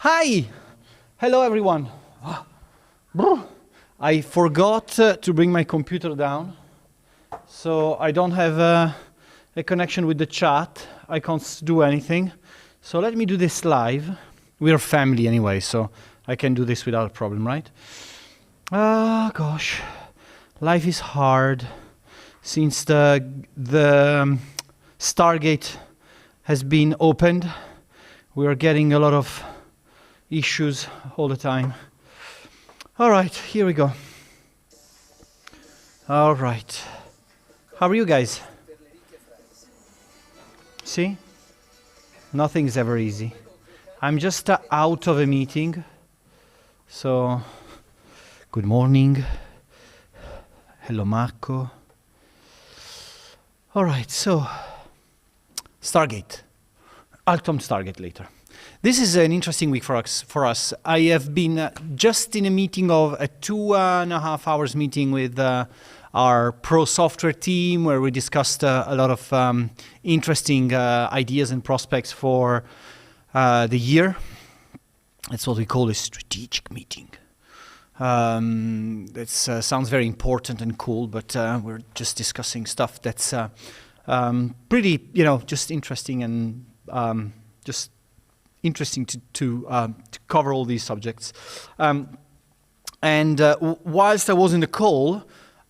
Hi! Hello everyone. I forgot to bring my computer down, so I don't have a connection with the chat. I can't do anything. So let me do this live. We're family anyway, so I can do this without a problem, right? Ah, gosh. Life is hard since the Stargate has been opened. We are getting a lot of issues all the time. All right, here we go. All right. How are you guys? See? Nothing is ever easy. I'm just out of a meeting. So, good morning. Hello, Marco. All right, so, Stargate. I'll come to Stargate later. This is an interesting week for us. I have been just in a meeting of a 2.5 hours meeting with our pro software team, where we discussed a lot of interesting ideas and prospects for the year. That's what we call a strategic meeting. That sounds very important and cool, but we're just discussing stuff that's pretty, just interesting and just interesting to cover all these subjects. Whilst I was in the call,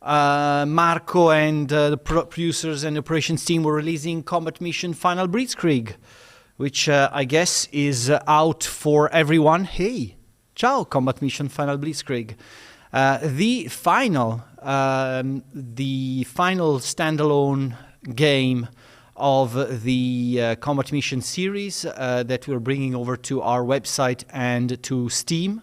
Marco and the producers and operations team were releasing Combat Mission Final Blitzkrieg, which I guess is out for everyone. Hey, ciao, Combat Mission Final Blitzkrieg. The final standalone game of the Combat Mission series that we're bringing over to our website and to Steam.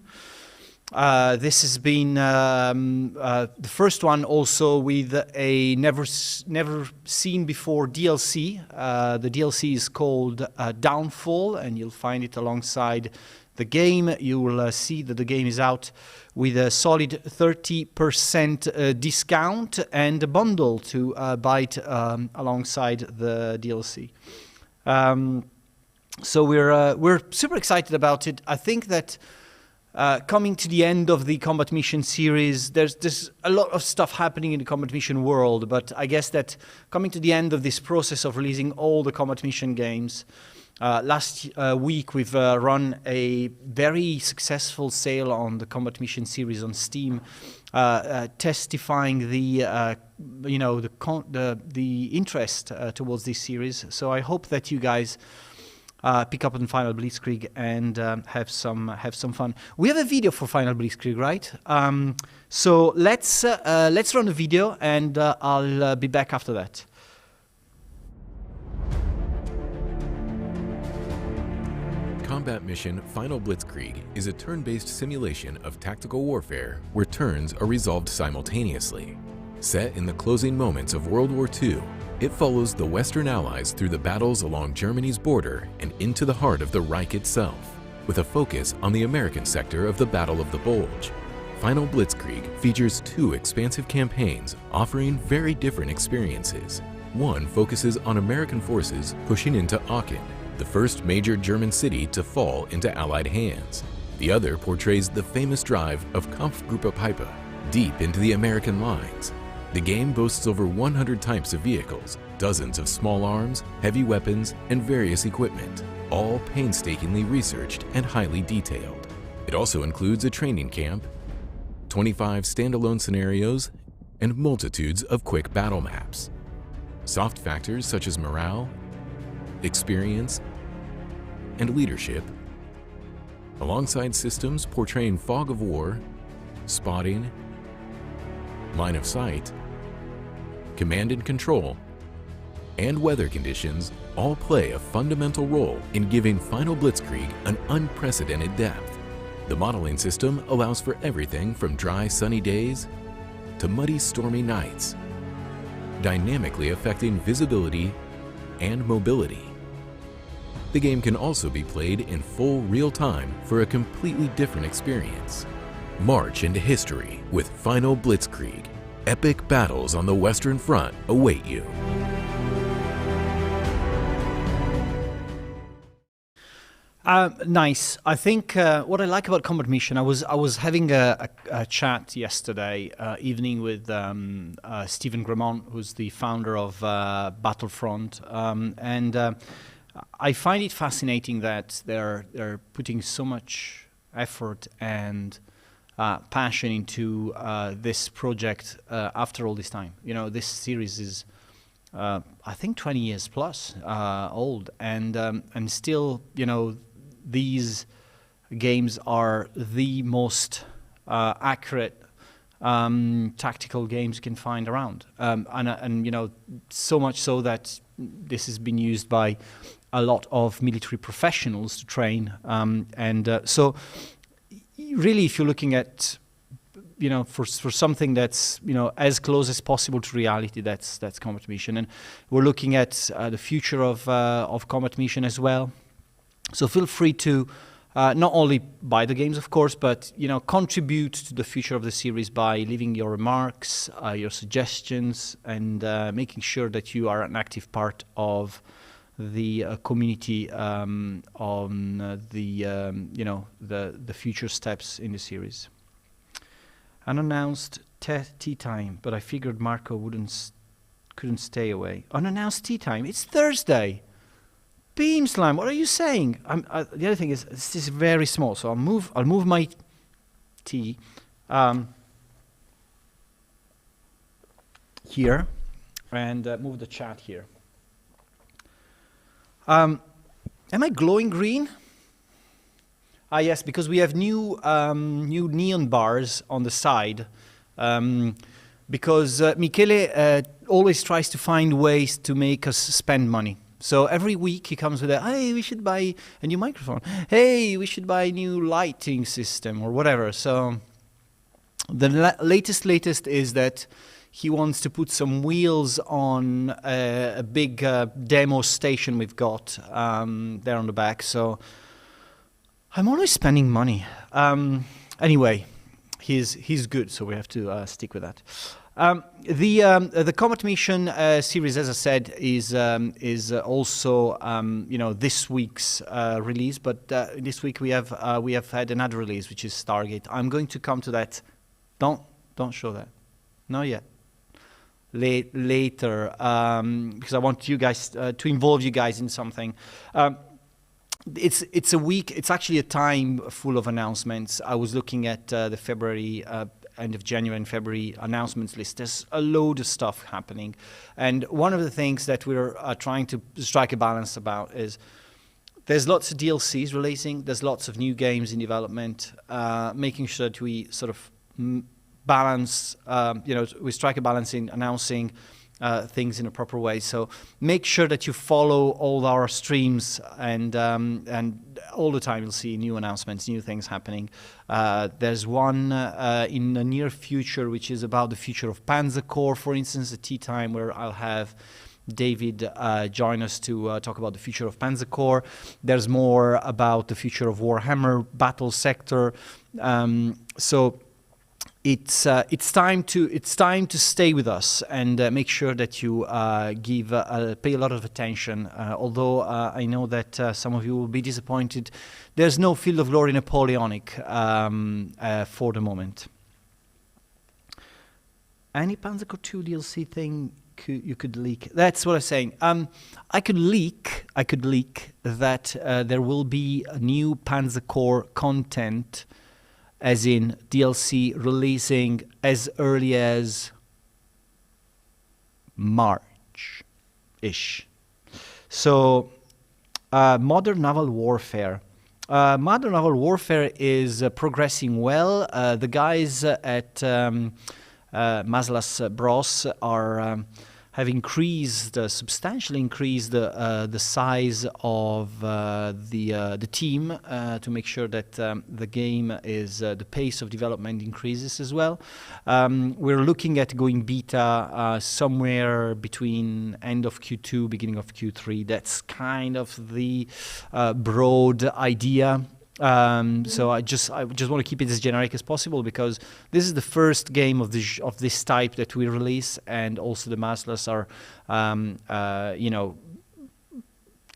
This has been the first one also with a never seen before DLC. The DLC is called Downfall, and you'll find it alongside the game. You will see that the game is out with a solid 30% discount and a bundle to buy it alongside the DLC. So we're super excited about it. I think that coming to the end of the Combat Mission series, there's a lot of stuff happening in the Combat Mission world, but I guess that coming to the end of this process of releasing all the Combat Mission games, last week we've run a very successful sale on the Combat Mission series on Steam, testifying the interest towards this series. So I hope that you guys pick up on Final Blitzkrieg and have some fun. We have a video for Final Blitzkrieg, right? So let's run the video, and I'll be back after that. Combat Mission Final Blitzkrieg is a turn-based simulation of tactical warfare where turns are resolved simultaneously. Set in the closing moments of World War II, it follows the Western Allies through the battles along Germany's border and into the heart of the Reich itself, with a focus on the American sector of the Battle of the Bulge. Final Blitzkrieg features 2 expansive campaigns offering very different experiences. One focuses on American forces pushing into Aachen, the first major German city to fall into Allied hands. The other portrays the famous drive of Kampfgruppe Peiper deep into the American lines. The game boasts over 100 types of vehicles, dozens of small arms, heavy weapons, and various equipment, all painstakingly researched and highly detailed. It also includes a training camp, 25 standalone scenarios, and multitudes of quick battle maps. Soft factors such as morale, experience, and leadership, alongside systems portraying fog of war, spotting, line of sight, command and control, and weather conditions all play a fundamental role in giving Final Blitzkrieg an unprecedented depth. The modeling system allows for everything from dry, sunny days to muddy, stormy nights, dynamically affecting visibility and mobility. The game can also be played in full real time for a completely different experience. March into history with Final Blitzkrieg. Epic battles on the Western Front await you. Nice. I think what I like about Combat Mission, I was having a chat yesterday evening with Stephen Gremont, who's the founder of Battlefront, and I find it fascinating that they're putting so much effort and passion into this project after all this time. You know, this series is I think 20 years plus old, and still, you know, these games are the most accurate tactical games you can find around, and you know, so much so that this has been used by a lot of military professionals to train, so really, if you're looking at, you know, for something that's, you know, as close as possible to reality, that's Combat Mission, and we're looking at the future of Combat Mission as well. So feel free to not only buy the games, of course, but, you know, contribute to the future of the series by leaving your remarks, your suggestions, and making sure that you are an active part of the community on you know, the future steps in the series. Unannounced tea time, but I figured Marco couldn't stay away. Unannounced tea time. It's Thursday. Beam Slam, what are you saying? The other thing is, this is very small, so I'll move my tea here, and move the chat here. Am I glowing green? Yes, because we have new neon bars on the side. Because Michele always tries to find ways to make us spend money. So every week he comes with hey, we should buy a new microphone. Hey, we should buy a new lighting system or whatever. So the latest is that he wants to put some wheels on a big demo station we've got there on the back. So I'm always spending money. Anyway, he's good, so we have to stick with that. The Combat Mission series, as I said, is also you know, this week's release. But this week we have had another release, which is Stargate. I'm going to come to that. Don't show that. Not yet. Later, because I want you guys to involve you guys in something. It's a week. It's actually a time full of announcements. I was looking at the February. End of January and February announcements list. There's a load of stuff happening, and one of the things that we're trying to strike a balance about is there's lots of DLCs releasing, there's lots of new games in development, making sure that we sort of balance, you know, we strike a balance in announcing things in a proper way. So make sure that you follow all our streams, and all the time you'll see new announcements, new things happening. There's one in the near future which is about the future of Panzer Corps, for instance, a tea time where I'll have David join us to talk about the future of Panzer Corps. There's more about the future of Warhammer Battle Sector. So it's time to stay with us and make sure that you pay a lot of attention. Although I know that some of you will be disappointed, there's no Field of Glory Napoleonic for the moment. Any Panzer Corps 2 DLC thing you could leak? That's what I'm saying. I could leak that there will be a new Panzer Corps content, as in DLC releasing as early as March-ish. So, Modern Naval Warfare. Modern Naval Warfare is progressing well. The guys at Maslas Bros are have substantially increased the size of the team to make sure that the game is the pace of development increases as well. We're looking at going beta somewhere between end of Q2, beginning of Q3. That's kind of the broad idea. So I just want to keep it as generic as possible, because this is the first game of this type that we release, and also the Maslas are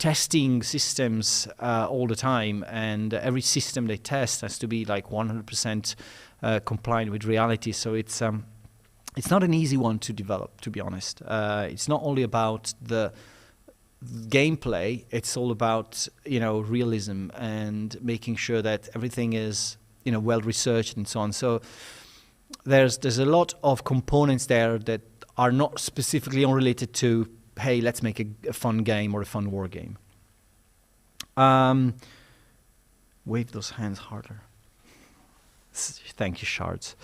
testing systems all the time, and every system they test has to be like 100% compliant with reality. So it's not an easy one to develop, to be honest. It's not only about the gameplay; it's all about realism and making sure that everything is well researched and so on. So there's a lot of components there that are not specifically unrelated to, hey, let's make a fun game or a fun war game. Wave those hands harder. Thank you, Shards.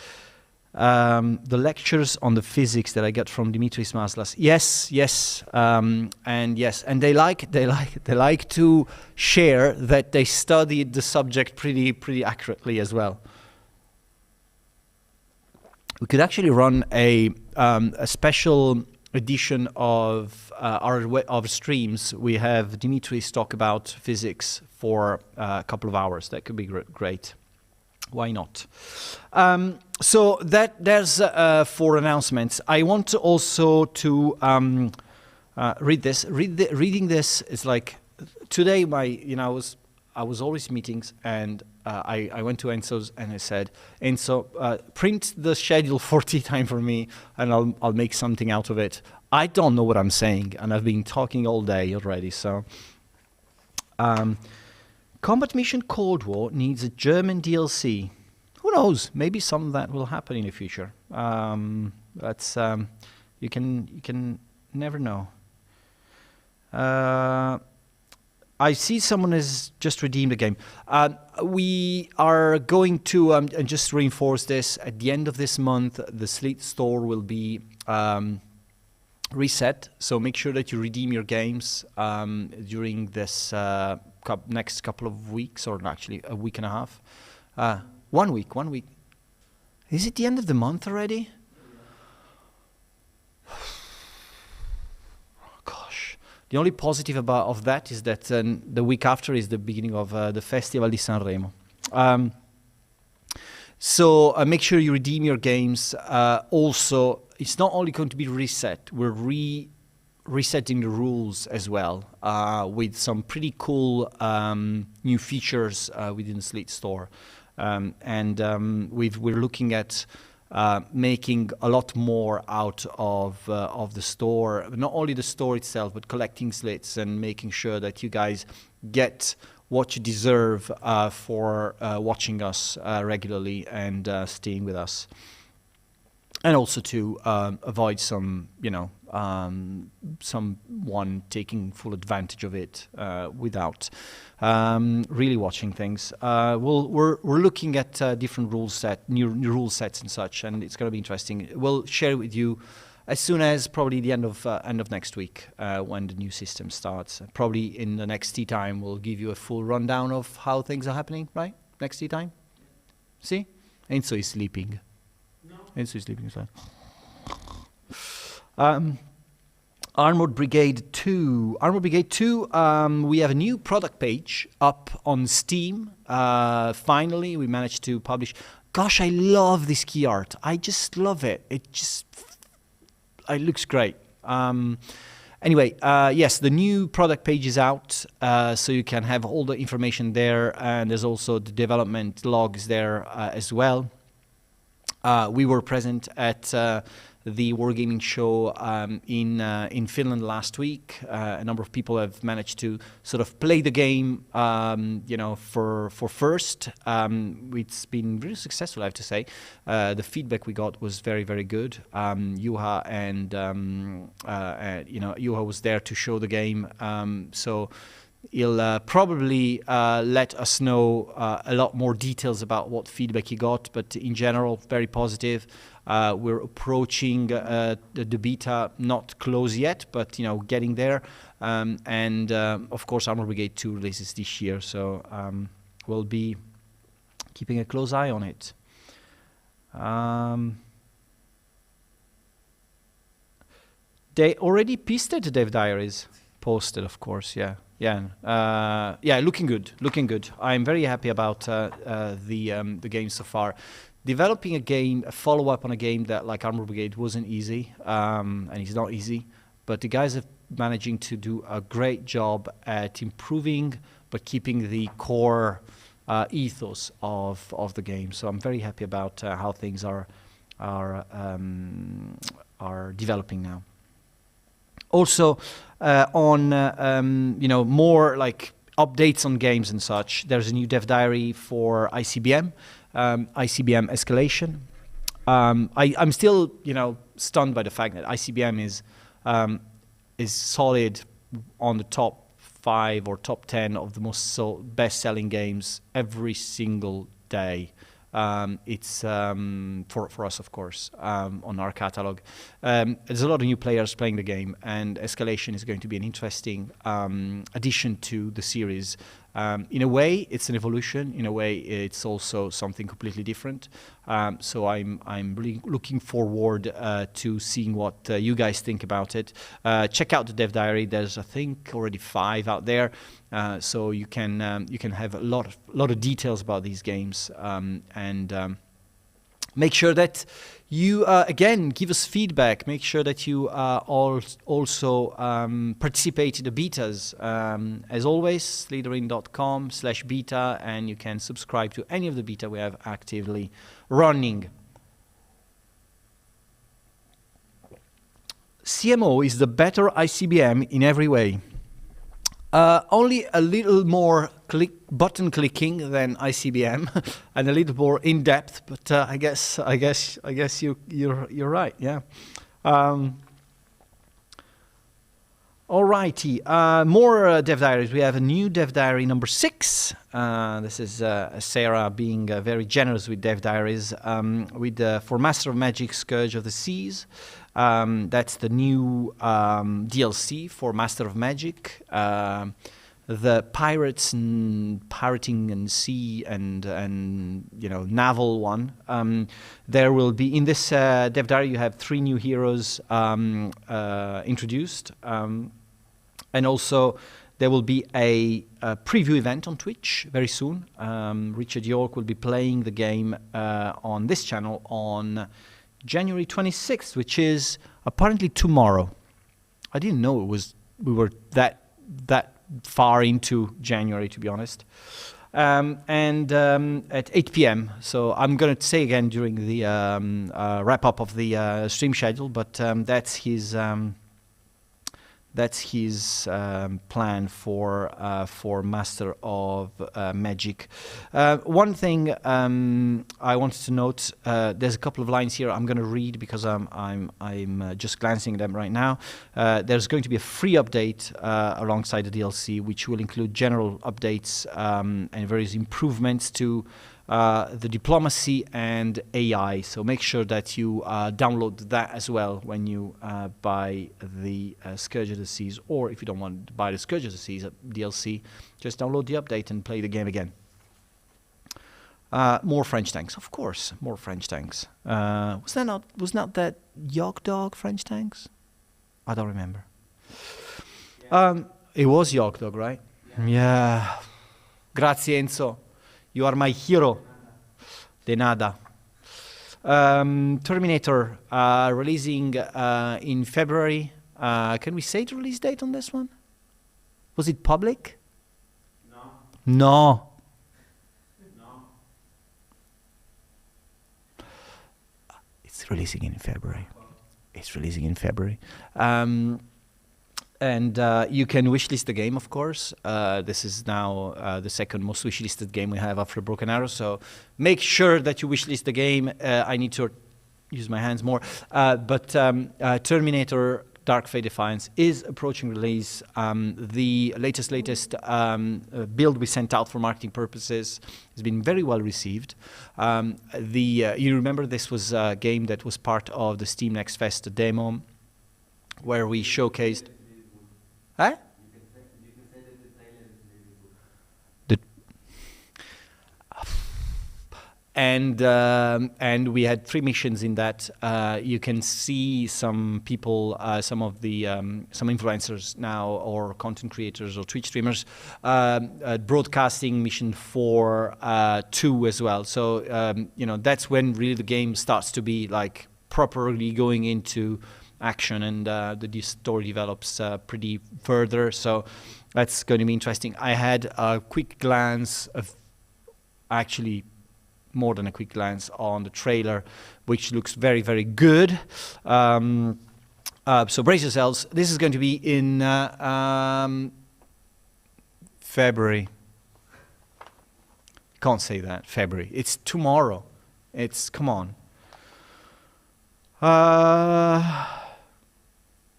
The lectures on the physics that I got from Dimitris Maslas. Yes, and they like to share that they studied the subject pretty accurately as well. We could actually run a special edition of our streams. We have Dimitris talk about physics for a couple of hours. That could be great. Why not? So there's 4 announcements. I want also to read this. Reading this is like today. I was always meetings, and I went to Enzo's and I said, Enzo, print the schedule for tea time for me, and I'll make something out of it. I don't know what I'm saying, and I've been talking all day already. So, Combat Mission Cold War needs a German DLC. Who knows? Maybe some of that will happen in the future. That's you can never know. I see someone has just redeemed a game. We are going to, and just reinforce this, at the end of this month, the Slate store will be reset. So make sure that you redeem your games during this next couple of weeks, or actually a week and a half. 1 week. Is it the end of the month already? The only positive of that is that the week after is the beginning of the Festival di Sanremo. So make sure you redeem your games. Also, it's not only going to be reset, we're resetting the rules as well with some pretty cool new features within the Slate store. We're looking at making a lot more out of the store, not only the store itself, but collecting slits and making sure that you guys get what you deserve for watching us regularly and staying with us, and also to avoid someone taking full advantage of it without really watching things. We're looking at different new rule sets and such, and it's going to be interesting. We'll share it with you as soon as probably the end of next week when the new system starts. Probably in the next tea time, we'll give you a full rundown of how things are happening. Right? Next tea time. See, Enzo is sleeping. No. Enzo is sleeping inside. Armored Brigade 2. We have a new product page up on Steam. Finally, we managed to publish. Gosh, I love this key art. I just love it. It looks great. Anyway, yes, the new product page is out, so you can have all the information there, and there's also the development logs there as well. We were present at the Wargaming show in Finland last week. A number of people have managed to sort of play the game, for first. It's been really successful, I have to say. The feedback we got was very, very good. Juha Juha was there to show the game, so he'll probably let us know a lot more details about what feedback he got, but in general, very positive. We're approaching the beta, not close yet, but getting there. And of course, Armor Brigade 2 releases this year, so we'll be keeping a close eye on it. They already pasted the Dev Diaries. Posted, of course, yeah. Looking good. I'm very happy about the game so far. Developing a follow-up on a game that, like Armor Brigade, wasn't easy, and it's not easy. But the guys have managing to do a great job at improving, but keeping the core ethos of the game. So I'm very happy about how things are developing now. Also, on more like updates on games and such, there's a new dev diary for ICBM, ICBM Escalation. I'm still, stunned by the fact that ICBM is solid on the top 5 or top 10 of the most best-selling games every single day. It's for us, of course, on our catalog. There's a lot of new players playing the game, and Escalation is going to be an interesting addition to the series. In a way, it's an evolution. In a way, it's also something completely different. So I'm really looking forward to seeing what you guys think about it. Check out the dev diary. There's, I think, already 5 out there. So you can have a lot of details about these games, and make sure that you again give us feedback. Make sure that you also participate in the betas. As always, slitherine.com/beta, and you can subscribe to any of the beta we have actively running. CMO is the better ICBM in every way. Only a little more button clicking than ICBM, and a little more in depth. But I guess you're right. Yeah. Alrighty. More dev diaries. We have a new dev diary number 6. This is Sarah being very generous with dev diaries. For Master of Magic: Scourge of the Seas. That's the new DLC for Master of Magic. The pirating and sea and naval one. There will be in this dev diary. You have 3 new heroes introduced, and also there will be a preview event on Twitch very soon. Richard York will be playing the game on this channel on January 26th, which is apparently tomorrow. I didn't know we were that far into January, to be honest. And at 8 p.m. So I'm going to say again during the wrap up of the stream schedule, but that's his plan for Master of Magic. One thing I wanted to note: there's a couple of lines here I'm going to read because I'm just glancing at them right now. There's going to be a free update alongside the DLC, which will include general updates and various improvements to the diplomacy and AI. So make sure that you download that as well when you buy the Scourge of the Seas, or if you don't want to buy the Scourge of the Seas DLC, just download the update and play the game again. More French tanks, of course. More French tanks. Was not that Yog Dog French tanks? I don't remember. Yeah. It was Yog Dog, right? Yeah. Grazie, Enzo. You are my hero. De nada. Terminator releasing in February. Can we say the release date on this one? Was it public? No. It's releasing in February. And you can wishlist the game, of course. This is now the second most wishlisted game we have after Broken Arrow. So make sure that you wishlist the game. I need to use my hands more. But Terminator Dark Fate Defiance is approaching release. The latest build we sent out for marketing purposes has been very well received. You remember this was a game that was part of the Steam Next Fest demo, where we showcased. Huh? You can say that the trailer is really good. And we had 3 missions in that. You can see some people, some influencers now, or content creators or Twitch streamers, broadcasting mission 4, 2 as well. So that's when really the game starts to be like properly going into action, and the story develops pretty further. So that's going to be interesting. I had a quick glance of, actually more than a quick glance, on the trailer, which looks very, very good. So brace yourselves. This is going to be in February. Can't say that. February. It's tomorrow. Come on. I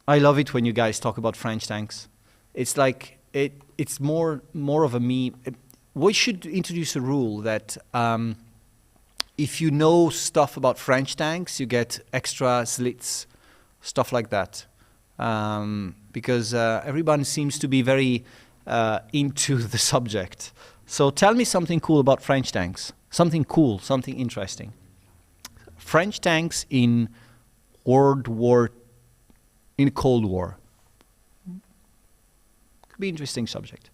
love it when you guys talk about French tanks. It's like it's more of a meme. We should introduce a rule that if you know stuff about French tanks, you get extra slits, stuff like that, because everyone seems to be very into the subject. So tell me something cool about French tanks. Something cool, something interesting. French tanks in Cold War. Could be an interesting subject.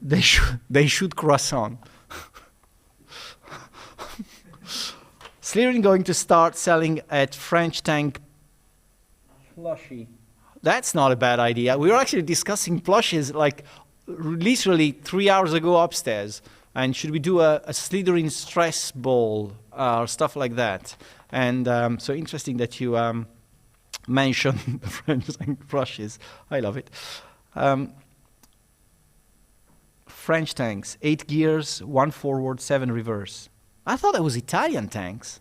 They shoot croissant. Slitherine going to start selling at French tank plushie. That's not a bad idea. We were actually discussing plushies like literally 3 hours ago upstairs. And should we do a Slitherine stress ball or stuff like that? And so interesting that you mentioned French tank plushies. I love it. French tanks, 8 gears, 1 forward, 7 reverse. I thought that was Italian tanks.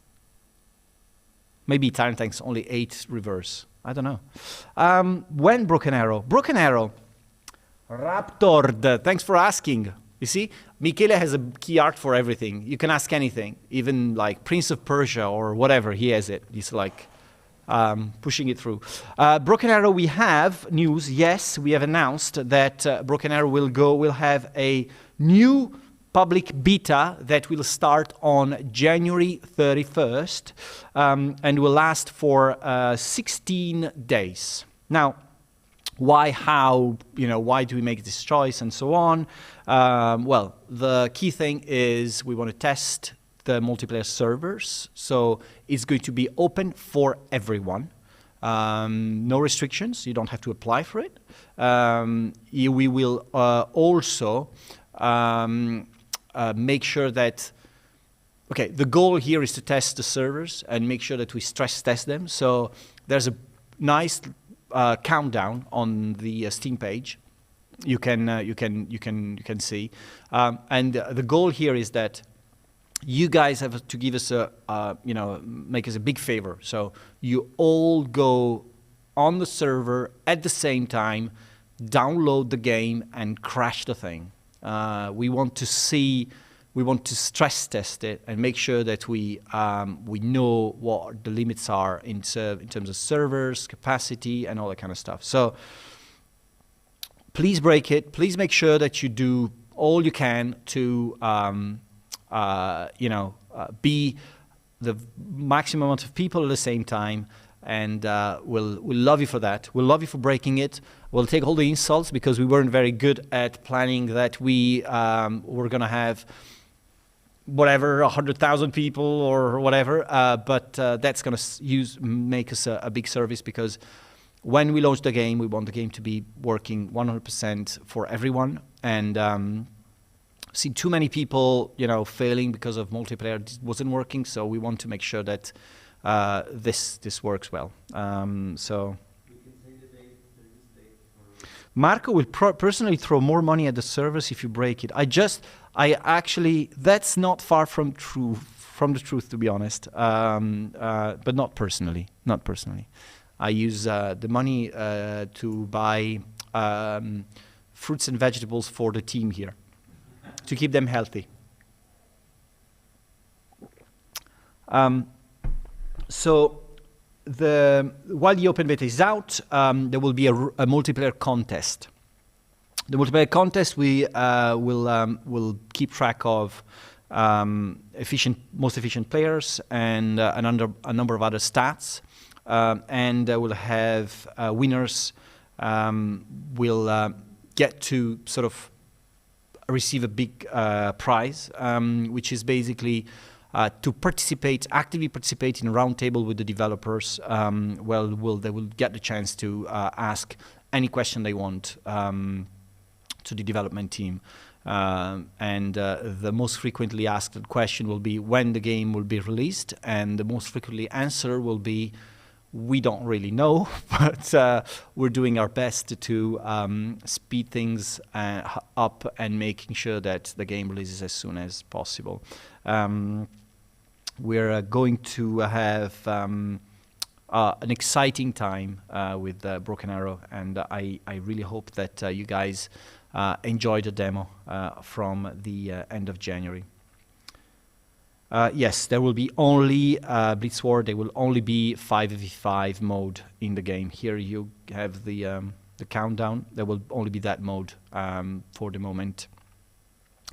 Maybe Italian tanks only 8 reverse. I don't know. When Broken Arrow? Broken Arrow. Raptor. Thanks for asking. You see, Michele has a key art for everything. You can ask anything, even like Prince of Persia or whatever. He has it. He's like pushing it through. Broken Arrow, we have news. Yes, we have announced that Broken Arrow will have a new public beta that will start on January 31st and will last for 16 days. Now, why, how, why do we make this choice and so on? Well, the key thing is we want to test the multiplayer servers. So it's going to be open for everyone. No restrictions. You don't have to apply for it. We will also make sure that, okay, the goal here is to test the servers and make sure that we stress test them. So there's a nice countdown on the Steam page. You can see, and the goal here is that you guys have to give us make us a big favor. So you all go on the server at the same time, download the game, and crash the thing. We want to stress test it and make sure that we know what the limits are in terms of servers, capacity, and all that kind of stuff. So please break it. Please make sure that you do all you can to be the maximum amount of people at the same time. And we'll love you for that. We'll love you for breaking it. We'll take all the insults because we weren't very good at planning that we were going to have whatever, 100,000 people or whatever. But that's going to make us a big service, because when we launch the game, we want the game to be working 100% for everyone. And see too many people, failing because of multiplayer wasn't working. So we want to make sure that this works well. So Marco will personally throw more money at the servers if you break it. That's not far from the truth, to be honest. But not personally. I use the money to buy fruits and vegetables for the team here to keep them healthy. So while the open beta is out, there will be a multiplayer contest. The multiplayer contest we will keep track of most efficient players and a number of other stats, and we'll have winners. Will get to sort of receive a big prize, which is basically to actively participate in a roundtable with the developers. They will get the chance to ask any question they want to the development team. The most frequently asked question will be when the game will be released, and the most frequently answer will be, we don't really know, but we're doing our best to speed things up and making sure that the game releases as soon as possible. We're going to have an exciting time with Broken Arrow, and I really hope that you guys enjoy the demo from the end of January. Yes, there will be only Blitzwar. There will only be 5v5 mode in the game. Here you have the countdown. There will only be that mode for the moment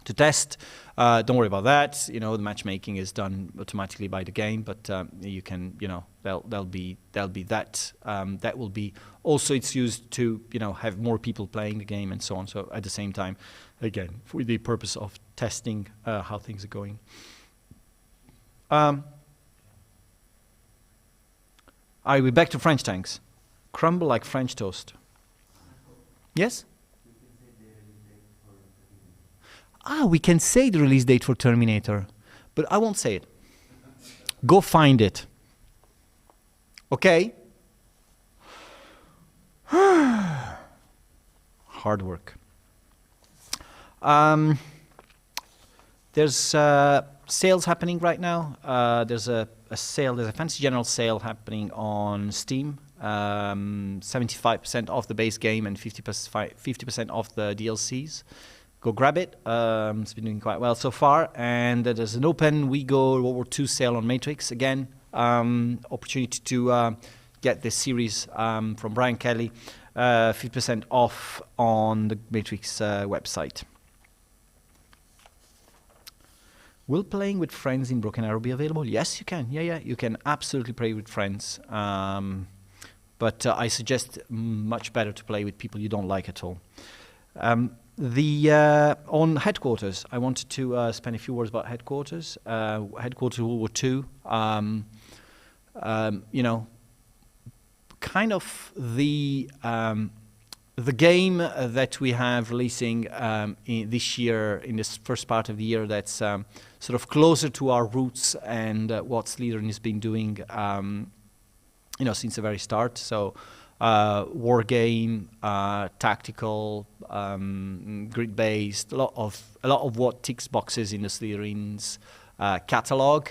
to test. Don't worry about that. You know, the matchmaking is done automatically by the game, but you can, you know, there'll be that. That will be also, it's used to, you know, have more people playing the game and so on. So at the same time, again, for the purpose of testing how things are going. Are we back to French tanks? Crumble like French toast. Yes? We can say the release date for Terminator, but I won't say it. Go find it. Okay? Hard work. There's sales happening right now. There's a sale, there's a Fantasy General sale happening on Steam. 75% off the base game and 50% off the DLCs. Go grab it. It's been doing quite well so far. And there's an open WeGo World War II sale on Matrix. Again, opportunity to get this series from Brian Kelly. 50% off on the Matrix website. Will playing with friends in Broken Arrow be available? Yes, you can. Yeah, you can absolutely play with friends. But I suggest much better to play with people you don't like at all. On Headquarters, I wanted to spend a few words about Headquarters. Headquarters World War II. You know, kind of the game that we have releasing this year, in this first part of the year, that's sort of closer to our roots and what Slitherine has been doing, you know, since the very start. So, war game, tactical, grid-based, a lot of what ticks boxes in the Slitherine's catalog,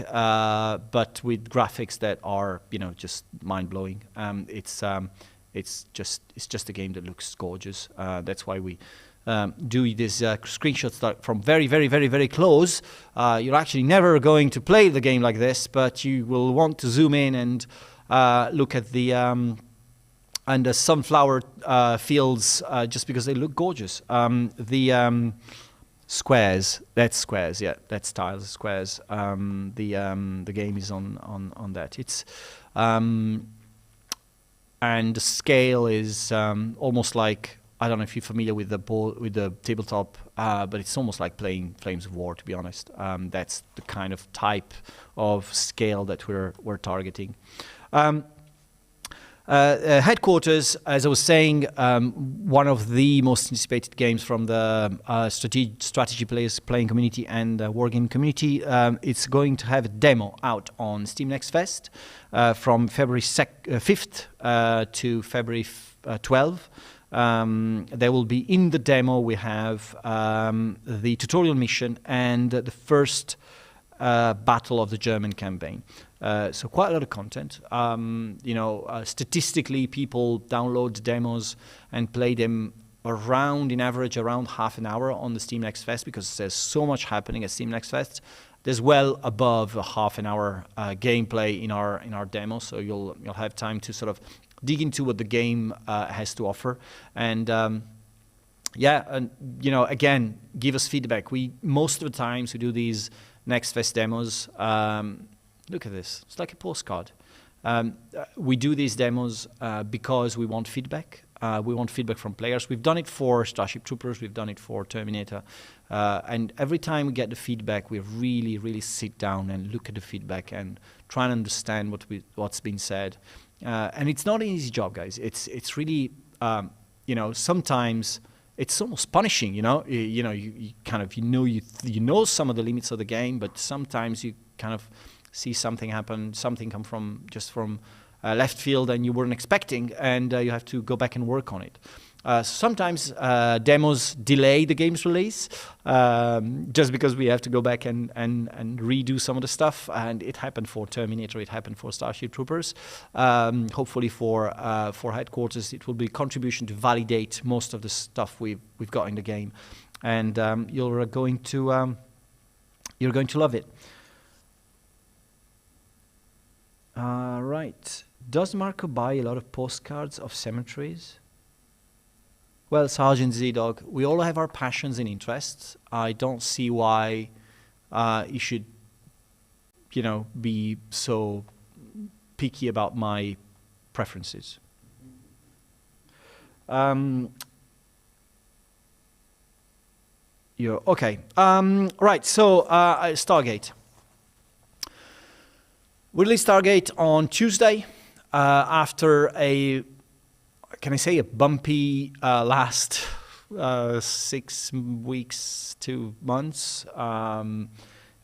but with graphics that are, you know, just mind-blowing. It's just a game that looks gorgeous. That's why we do these screenshots from very, very, very, very close. You're actually never going to play the game like this, but you will want to zoom in and look at the sunflower fields just because they look gorgeous. The squares, that's squares, yeah, that's tiles, squares. The game is on that. It's and the scale is almost like, I don't know if you're familiar with the tabletop, but it's almost like playing Flames of War, to be honest. That's the kind of type of scale that we're targeting. Headquarters, as I was saying, one of the most anticipated games from the strategy players playing community and wargame community. It's going to have a demo out on Steam Next Fest from February 5th to February 12th. There will be, in the demo, we have the tutorial mission and the first battle of the German campaign. So quite a lot of content. You know, statistically, people download the demos and play them in average, around half an hour on the Steam Next Fest, because there's so much happening at Steam Next Fest. There's well above a half an hour gameplay in our demo, so you'll have time to sort of dig into what the game has to offer. And yeah, and you know, again, give us feedback. Most of the times we do these Next Fest demos. Look at this. It's like a postcard. We do these demos because we want feedback. We want feedback from players. We've done it for Starship Troopers. We've done it for Terminator. And every time we get the feedback, we really, really sit down and look at the feedback and try and understand what's been said. And it's not an easy job, guys. It's really, sometimes it's almost punishing. You know some of the limits of the game, but sometimes you kind of see something happen, something come from left field and you weren't expecting, and you have to go back and work on it. Sometimes demos delay the game's release just because we have to go back and redo some of the stuff, and it happened for Terminator, it happened for Starship Troopers. Hopefully for headquarters it will be a contribution to validate most of the stuff we've got in the game, and you're going to love it. Right. Does Marco buy a lot of postcards of cemeteries? Well, Sergeant Z-Dog, we all have our passions and interests. I don't see why you should, be so picky about my preferences. Okay. Right, so Stargate. We released Stargate on Tuesday after a bumpy last 6 weeks to months.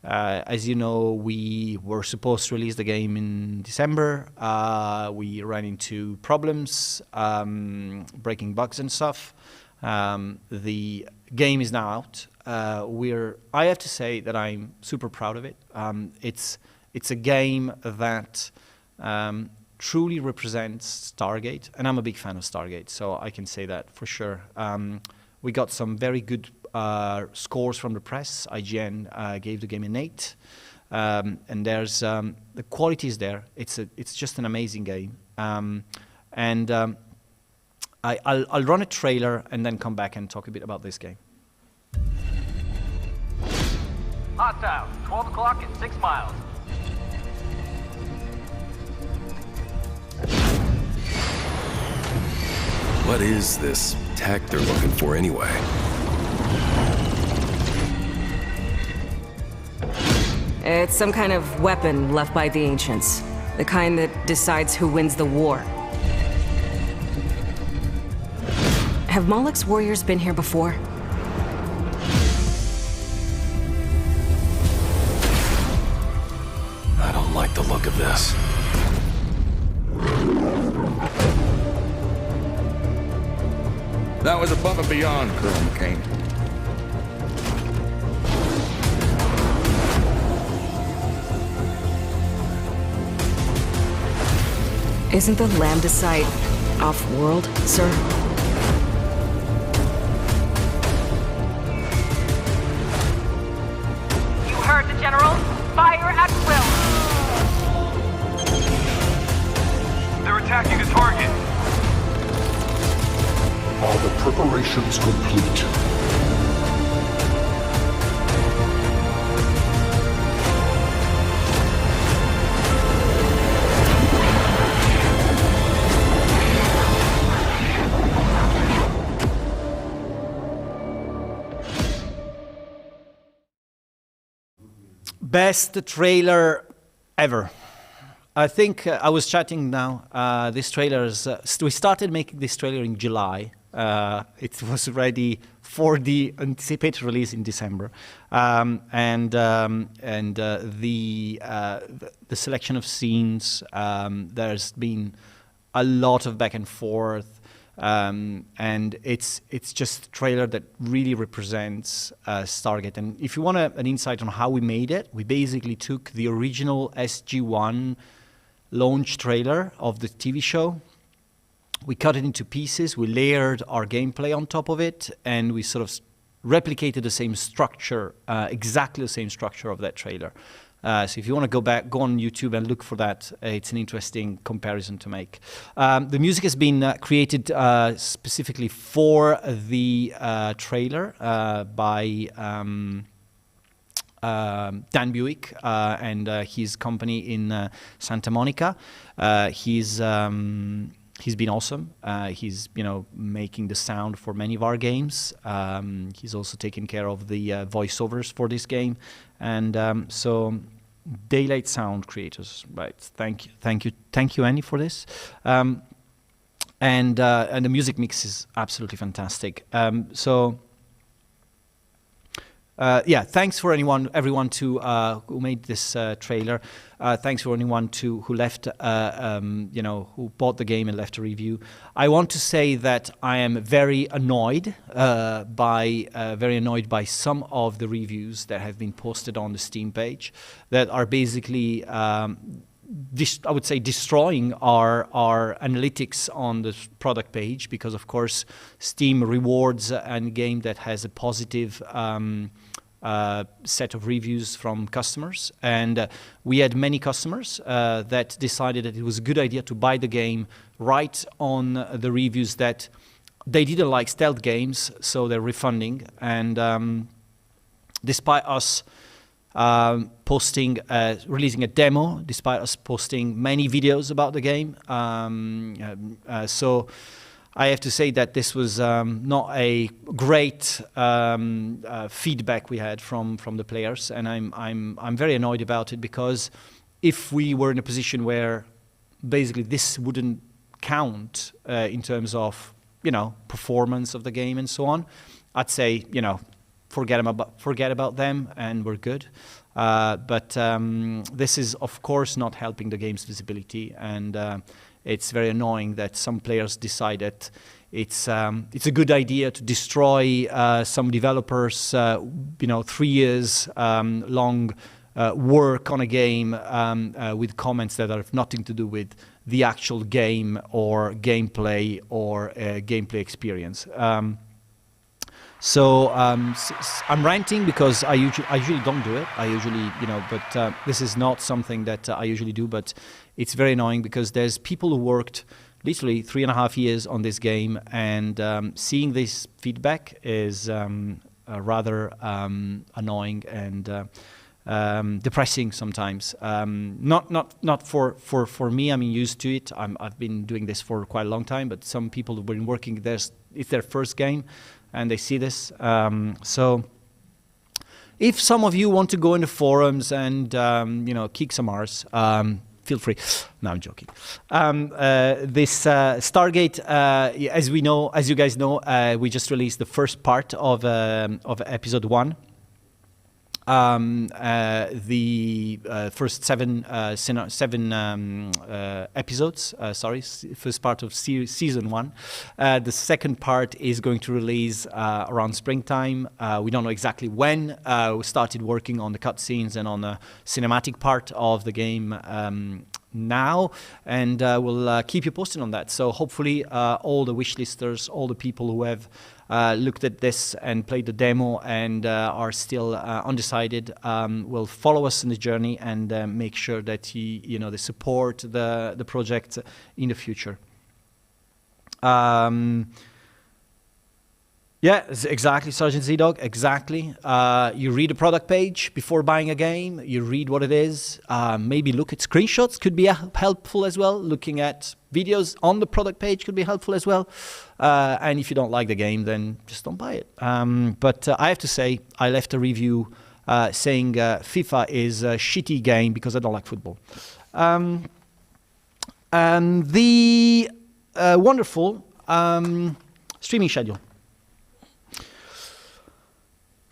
As you know, we were supposed to release the game in December. We ran into problems, breaking bugs and stuff. The game is now out. I have to say that I'm super proud of it. It's a game that truly represents Stargate, and I'm a big fan of Stargate, so I can say that for sure. We got some very good scores from the press. IGN gave the game an 8, and there's the quality is there. It's just an amazing game, and I'll run a trailer and then come back and talk a bit about this game. Hostile, 12 o'clock and 6 miles. What is this tech they're looking for anyway? It's some kind of weapon left by the ancients. The kind that decides who wins the war. Have Moloch's warriors been here before? I don't like the look of this. That was above and beyond, Colonel McCain. Isn't the Lambda site off-world, sir? You heard the General. Fire at will. They're attacking a target. Are the preparations complete? Best trailer ever. I think I was chatting now. This trailer is. We started making this trailer in July. It was ready for the anticipated release in December, and the selection of scenes. There's been a lot of back and forth, and it's just a trailer that really represents Stargate. And if you want an insight on how we made it, we basically took the original SG-1 launch trailer of the TV show. We cut it into pieces, we layered our gameplay on top of it, and we sort of replicated the same structure, exactly the same structure of that trailer. So if you want to go on YouTube and look for that, it's an interesting comparison to make. The music has been created specifically for the trailer by Dan Buick and his company in Santa Monica. He's been awesome. He's making the sound for many of our games. He's also taking care of the voiceovers for this game, and so Daylight Sound creators, right? Thank you, Annie, for this. And the music mix is absolutely fantastic. Thanks for everyone who made this trailer. Thanks for anyone who left, who bought the game and left a review. I want to say that I am very annoyed by some of the reviews that have been posted on the Steam page that are basically, I would say, destroying our analytics on the product page, because of course Steam rewards a game that has a positive set of reviews from customers, and we had many customers that decided that it was a good idea to buy the game right on the reviews that they didn't like stealth games, so they're refunding. And despite us releasing a demo, despite us posting many videos about the game, so I have to say that this was not a great feedback we had from the players, and I'm very annoyed about it, because if we were in a position where basically this wouldn't count in terms of performance of the game and so on, I'd say forget about them and we're good. But this is of course not helping the game's visibility, and it's very annoying that some players decide that it's a good idea to destroy some developers' 3 years long work on a game with comments that have nothing to do with the actual game or gameplay or gameplay experience. So I'm ranting because I usually don't do it. I usually, but this is not something that I usually do. But it's very annoying because there's people who worked literally 3.5 years on this game, and seeing this feedback is rather annoying and depressing sometimes. Not for me. I'm used to it. I've been doing this for quite a long time. But some people who've been working there, it's their first game, and they see this. So if some of you want to go in the forums and kick some arse, feel free. No, I'm joking. This Stargate, as you guys know, we just released the first part of episode 1. The first seven episodes, first part of season 1. The second part is going to release around springtime. We don't know exactly when. We started working on the cutscenes and on the cinematic part of the game now, and we'll keep you posted on that. So hopefully all the wishlisters, all the people who have looked at this and played the demo and are still undecided will follow us in the journey and make sure that they support the project in the future. Yeah, exactly, Sergeant Z-Dog, exactly. You read the product page before buying a game. You read what it is. Maybe look at screenshots could be helpful as well. Looking at videos on the product page could be helpful as well. And if you don't like the game, then just don't buy it. But I have to say, I left a review saying FIFA is a shitty game because I don't like football. And the wonderful streaming schedule.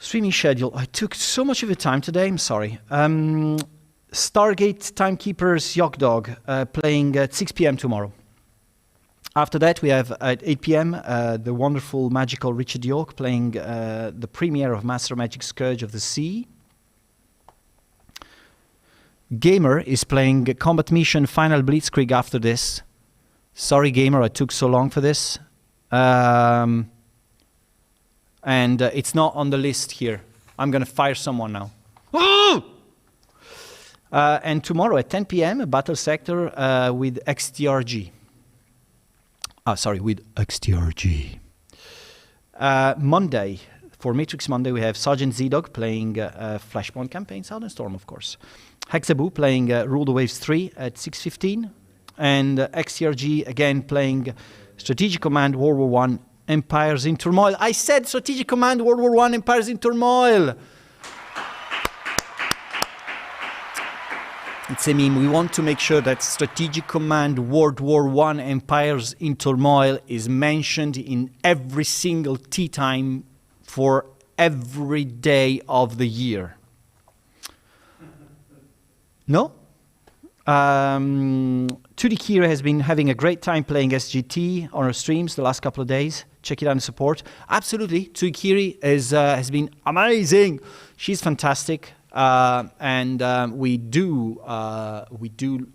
Streaming schedule. I took so much of your time today. I'm sorry. Stargate Timekeeper's Yacht Dog playing at 6 p.m. tomorrow. After that, we have at 8 p.m. The wonderful, magical Richard York playing the premiere of Master Magic Scourge of the Sea. Gamer is playing Combat Mission Final Blitzkrieg after this. Sorry, Gamer, I took so long for this. And it's not on the list here. I'm going to fire someone now. And tomorrow at 10 p.m., a battle sector with XTRG. With XTRG. Monday, for Matrix Monday, we have Sergeant Z-Dog playing Flashpoint campaign, Southern Storm, of course. Hexaboo playing Rule the Waves 3 at 6:15. and XCRG again playing Strategic Command World War One Empires in Turmoil. I said Strategic Command World War One Empires in Turmoil. It's a meme. We want to make sure that Strategic Command World War One Empires in Turmoil is mentioned in every single tea time for every day of the year. No? Tudikira has been having a great time playing SGT on her streams the last couple of days. Check it out and support. Absolutely. Tudikiri has been amazing. She's fantastic. And we do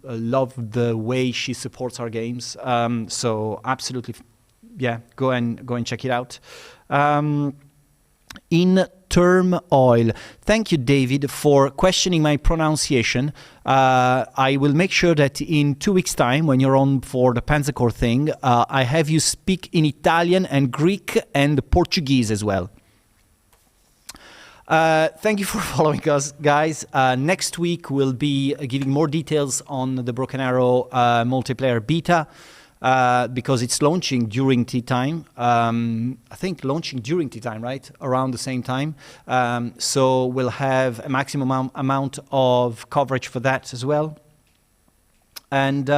love the way she supports our games. So absolutely, yeah, go and check it out. In Turmoil. Thank you, David, for questioning my pronunciation. I will make sure that in 2 weeks' time, when you're on for the Panzercorps thing, I have you speak in Italian and Greek and Portuguese as well. Thank you for following us, guys. Next week we'll be giving more details on the Broken Arrow multiplayer beta because it's launching during tea time. I think launching during tea time, right? Around the same time. So we'll have a maximum amount of coverage for that as well. And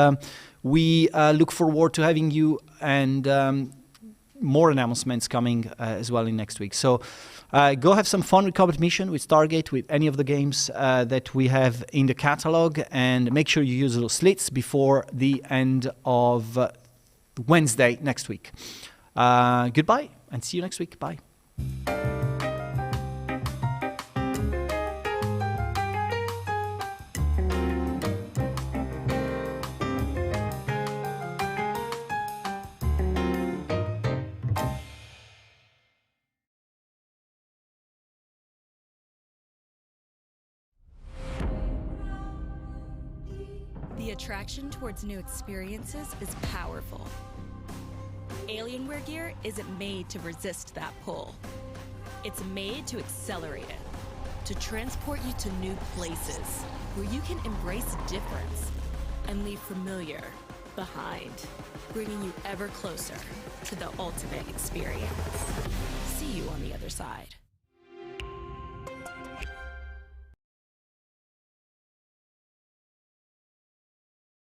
we look forward to having you and more announcements coming as well in next week. So go have some fun with Combat Mission, with Stargate, with any of the games that we have in the catalog, and make sure you use those slits before the end of Wednesday next week. Goodbye, and see you next week. Bye. The attraction towards new experiences is powerful. Alienware gear isn't made to resist that pull. It's made to accelerate it, to transport you to new places where you can embrace difference and leave familiar behind, bringing you ever closer to the ultimate experience. See you on the other side.